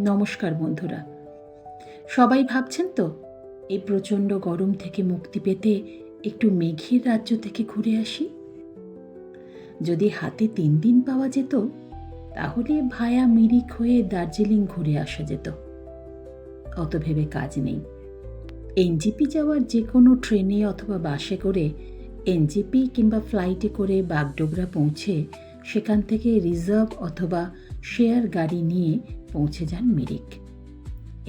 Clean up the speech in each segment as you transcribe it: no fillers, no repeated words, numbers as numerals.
নমস্কার বন্ধুরা, সবাই ভাবছেন তো এই প্রচণ্ড গরম থেকে মুক্তি পেতে একটু মেঘের রাজ্য থেকে ঘুরে আসি। যদি হাতে 3 দিন পাওয়া যেত তাহলে ভায়া মিরিক হয়ে দার্জিলিং ঘুরে আসা যেত। অত ভেবে কাজ নেই। এনজেপি যাওয়ার যে কোনো ট্রেনে অথবা বাসে করে এনজেপি কিংবা ফ্লাইটে করে বাগডোগরা পৌঁছে সেখান থেকে রিজার্ভ অথবা শেয়ার গাড়ি নিয়ে পৌঁছে যান মিরিক।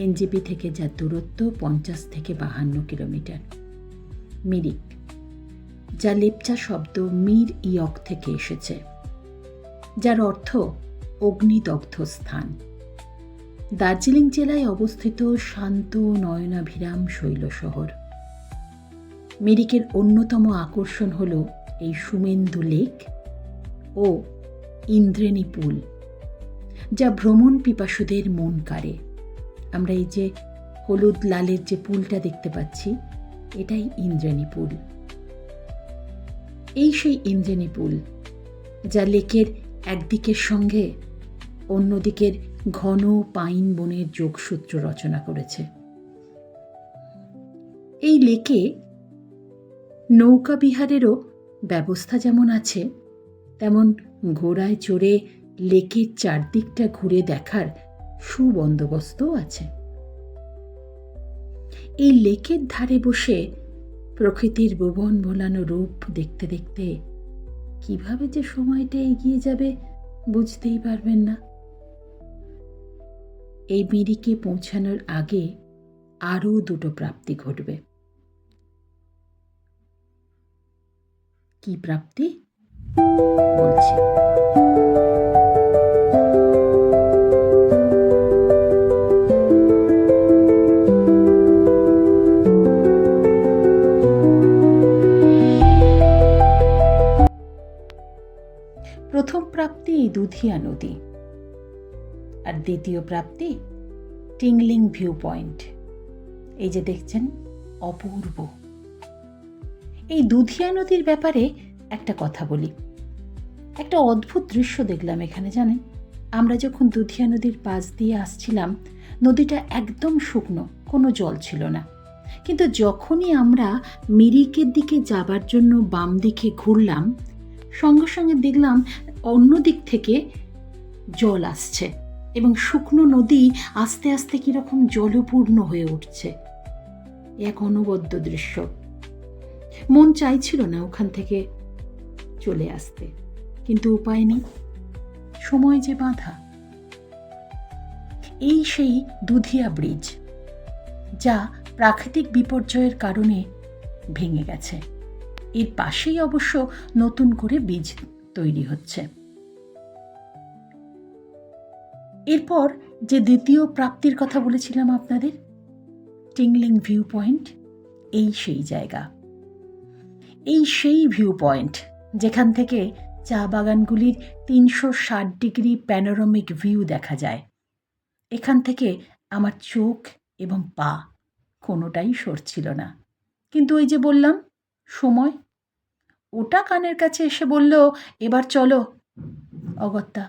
এনজেপি থেকে যার দূরত্ব 50 থেকে 52 কিলোমিটার। মিরিক, যা লেপচা শব্দ মির ইয়ক থেকে এসেছে, যার অর্থ অগ্নিদগ্ধ স্থান। দার্জিলিং জেলায় অবস্থিত শান্ত নয়নাভিরাম শৈল শহর। মিরিকের অন্যতম আকর্ষণ হল এই সুমেন্দু লেক ও ইন্দ্রেণী পুল, যা ভ্রমণ পিপাসুদের মন কাড়ে। আমরা এই যে হলুদ লালের যে পুলটা দেখতে পাচ্ছি, এটাই ইন্দ্রেণী পুল। এই সেই ইন্দ্রেণী পুল যা লেকের একদিকের সঙ্গে অন্যদিকের ঘন পাইন বনের যোগসূত্র রচনা করেছে। এই লেকে নৌকা বিহারেরও ব্যবস্থা যেমন আছে, তেমন ঘোড়ায় চড়ে লেকের চারদিকটা ঘুরে দেখার সুবন্দোবস্তও আছে। এই লেকের ধারে বসে প্রকৃতির ভুবন ভোলানো রূপ দেখতে দেখতে কিভাবে যে সময়টা এগিয়ে যাবে বুঝতেই পারবেন না। এই মিরিকে পৌঁছানোর আগে আরও 2টো প্রাপ্তি ঘটবে। কি প্রাপ্তি বলছি। প্রথম প্রাপ্তি দুধিয়া নদী, আর দ্বিতীয় প্রাপ্তি টিংলিং ভিউ পয়েন্ট। এই যে দেখছেন, অপূর্ব। এই দুধিয়া নদীর ব্যাপারে একটা কথা বলি। একটা অদ্ভুত দৃশ্য দেখলাম এখানে, জানেন। আমরা যখন দুধিয়া নদীর পাশ দিয়ে আসছিলাম, নদীটা একদম শুকনো, কোনো জল ছিল না। কিন্তু যখনই আমরা মিরিকের দিকে যাবার জন্য বাম দিকে ঘুরলাম, সঙ্গে সঙ্গে দেখলাম অন্য দিক থেকে জল আসছে এবং শুকনো নদী আস্তে আস্তে কীরকম জলপূর্ণ হয়ে উঠছে। এক অনবদ্য দৃশ্য। মন চাইছিল না ওখান থেকে চলে আসতে, কিন্তু উপায় নেই, সময় যে বাঁধা। এই সেই দুধিয়া ব্রিজ, যা প্রাকৃতিক বিপর্যয়ের কারণে ভেঙে গেছে। এর পাশেই অবশ্য নতুন করে ব্রিজ তৈরি হচ্ছে। এরপর যে দ্বিতীয় প্রাপ্তির কথা বলেছিলাম আপনাদের, টিংলিং ভিউ পয়েন্ট, এই সেই জায়গা, এই সেই ভিউ পয়েন্ট যেখান থেকে চা বাগানগুলির 360 ডিগ্রি প্যানোরামিক ভিউ দেখা যায়। এখান থেকে আমার চোখ এবং পা কোনোটাই সরছিল না। কিন্তু ওই যে বললাম, সময়, ওটা কানের কাছে এসে বলল, এবার চলো অগত্যা।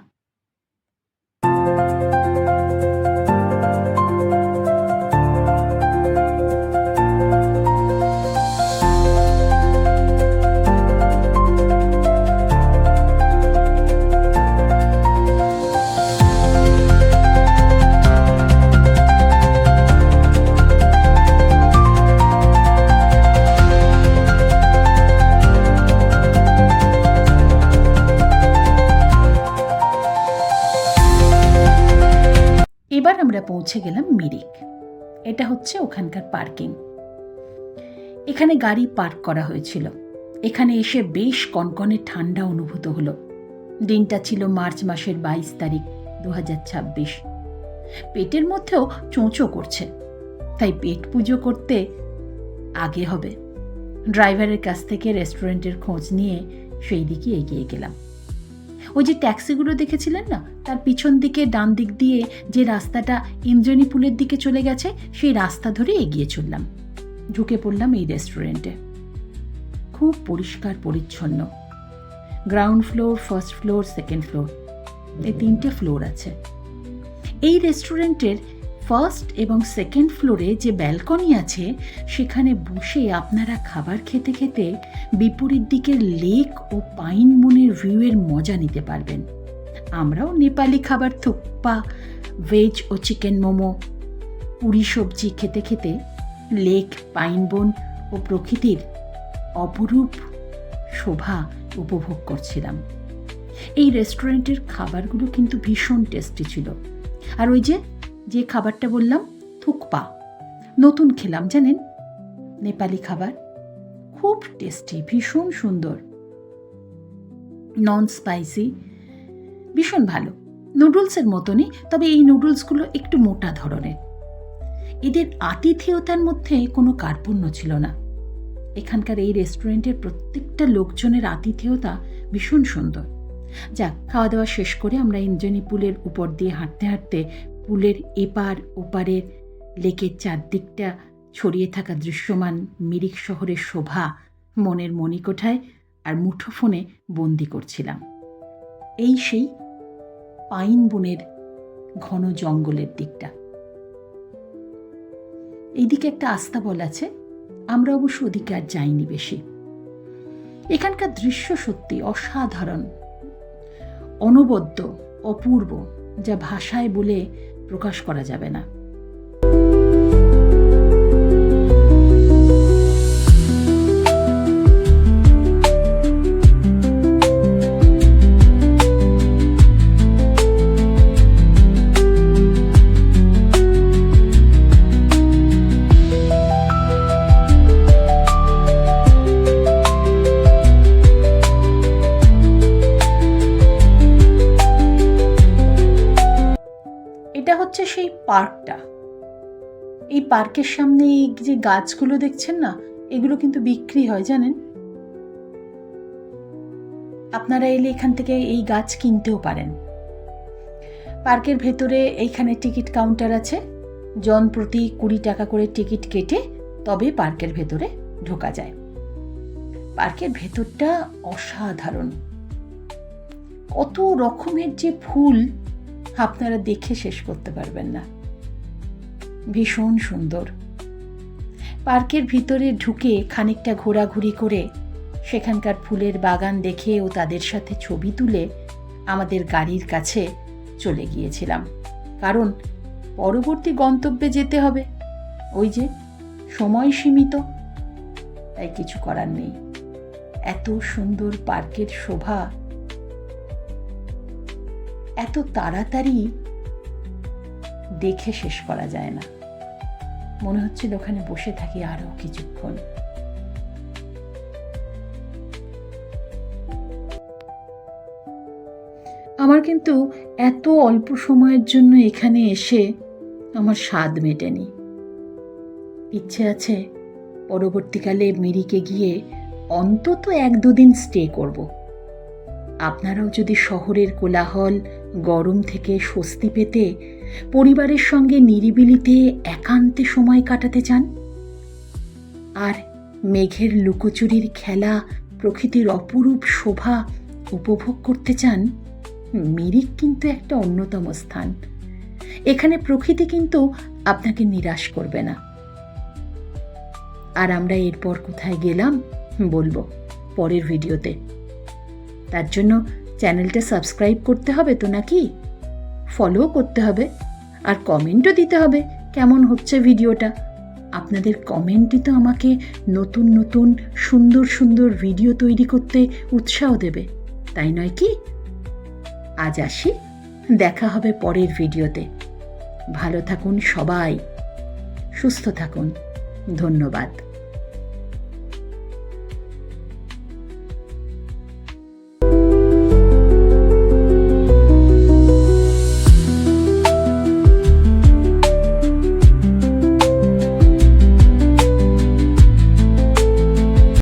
এবার আমরা পৌঁছে গেলাম মিরিক। এটা হচ্ছে ওখানকার পার্কিং। এখানে গাড়ি পার্ক করা হয়েছিল। এখানে এসে বেশ কনকনে ঠান্ডা অনুভূত হলো। দিনটা ছিল মার্চ মাসের 22 তারিখ 2026। পেটের মধ্যেও চোঁচো করছে, তাই পেট পুজো করতে আগে হবে। ড্রাইভারের কাছ থেকে রেস্টুরেন্টের খোঁজ নিয়ে সেই দিকে এগিয়ে গেলাম। ওই যে ট্যাক্সিগুলো দেখেছিলেন না, তার পিছন দিকে ডান দিক দিয়ে যে রাস্তাটা ইন্দ্রেণী পুলের দিকে চলে গেছে, সেই রাস্তা ধরে এগিয়ে চললাম। ঢুকে পড়লাম এই রেস্টুরেন্টে। খুব পরিষ্কার পরিচ্ছন্ন। Ground floor, first floor, second floor, এই 3টে ফ্লোর আছে। এই রেস্টুরেন্টের ফার্স্ট এবং সেকেন্ড ফ্লোরে যে ব্যালকনি আছে সেখানে বসে আপনারা খাবার খেতে খেতে বিপরীত দিকের লেক ও পাইন বনের ভিউয়ের মজা নিতে পারবেন। আমরাও নেপালি খাবার থুকপা, ভেজ ও চিকেন মোমো, পুরি সবজি খেতে খেতে লেক, পাইন বন ও প্রকৃতির অপরূপ শোভা উপভোগ করছিলাম। এই রেস্টুরেন্টের খাবারগুলো কিন্তু ভীষণ টেস্টি ছিল। আর ওই যে খাবারটা বললাম থুকপা, নতুন খেলাম জানেন, নেপালি খাবার, খুব টেস্টি, ভীষণ সুন্দর, নন স্পাইসি, ভীষণ ভালো, নুডলসের মতনই, তবে এই নুডলসগুলো একটু মোটা ধরনের। এদের আতিথেয়তার মধ্যে কোনো কার্পণ্য ছিল না। এখানকার এই রেস্টুরেন্টের প্রত্যেকটা লোকজনের আতিথেয়তা ভীষণ সুন্দর। যাক, খাওয়া দাওয়া শেষ করে আমরা ইন্দ্রাণী পুলের উপর দিয়ে হাঁটতে হাঁটতে পুলের এপার ওপারের লেকের চারদিকটা ছড়িয়ে থাকা দৃশ্যমান মিরিক শহরের শোভা মনের মণিকোঠায় আর মুঠোফোনে বন্দি করছিলাম। এই সেই পাইন বনের ঘন জঙ্গলের দিকটা। এইদিকে একটা আস্তাবল আছে, আমরা অবশ্য ওদিকে আর যাইনি বেশি। এখানকার দৃশ্য সত্যি অসাধারণ, অনবদ্য, অপূর্ব, যা ভাষায় বলে প্রকাশ করা যাবে না। এটা হচ্ছে সেই পার্কটা। এই পার্কের সামনে এই যে গাছগুলো দেখছেন না, এগুলো কিন্তু বিক্রি হয় জানেন। আপনারা এলে এখান থেকে এই গাছ কিনতেও পারেন। পার্কের ভেতরে এইখানে টিকিট কাউন্টার আছে, জন প্রতি 20 টাকা করে টিকিট কেটে তবে পার্কের ভেতরে ঢোকা যায়। পার্কের ভেতরটা অসাধারণ, কত রকমের যে ফুল আপনারা দেখে শেষ করতে পারবেন না, ভীষণ সুন্দর। পার্কের ভিতরে ঢুকে খানিকটা ঘোরাঘুরি করে সেখানকার ফুলের বাগান দেখে ও তাদের সাথে ছবি তুলে আমাদের গাড়ির কাছে চলে গিয়েছিলাম, কারণ পরবর্তী গন্তব্যে যেতে হবে। ওই যে সময় সীমিত, তাই কিছু করার নেই। এত সুন্দর পার্কের শোভা এত তাড়াতাড়ি দেখে শেষ করা যায় না। মনে হচ্ছিল ওখানে বসে থাকি আরো কিছুক্ষণ। আমার কিন্তু এত অল্প সময়ের জন্য এখানে এসে আমার স্বাদ মেটেনি। ইচ্ছে আছে পরবর্তীকালে মিরিকে গিয়ে অন্তত 1-2 দিন স্টে করব। আপনারাও যদি শহরের কোলাহল, গরম থেকে স্বস্তি পেতে পরিবারের সঙ্গে নিরিবিলিতে একান্তে সময় কাটাতে চান, আর মেঘের লুকোচুরির খেলা, প্রকৃতির অপরূপ শোভা উপভোগ করতে চান, মিরিক কিন্তু একটা অন্যতম স্থান। এখানে প্রকৃতি কিন্তু আপনাকে নিরাশ করবে না। আর আমরা এরপর কোথায় গেলাম বলবো পরের ভিডিওতে। তার জন্য চ্যানেলটা সাবস্ক্রাইব করতে হবে তো নাকি, ফলো করতে হবে, আর কমেন্টও দিতে হবে কেমন হচ্ছে ভিডিওটা। আপনাদের কমেন্টই তো আমাকে নতুন নতুন সুন্দর সুন্দর ভিডিও তৈরি করতে উৎসাহ দেবে, তাই নয় কি? আজ আসি, দেখা হবে পরের ভিডিওতে। ভালো থাকুন সবাই, সুস্থ থাকুন, ধন্যবাদ।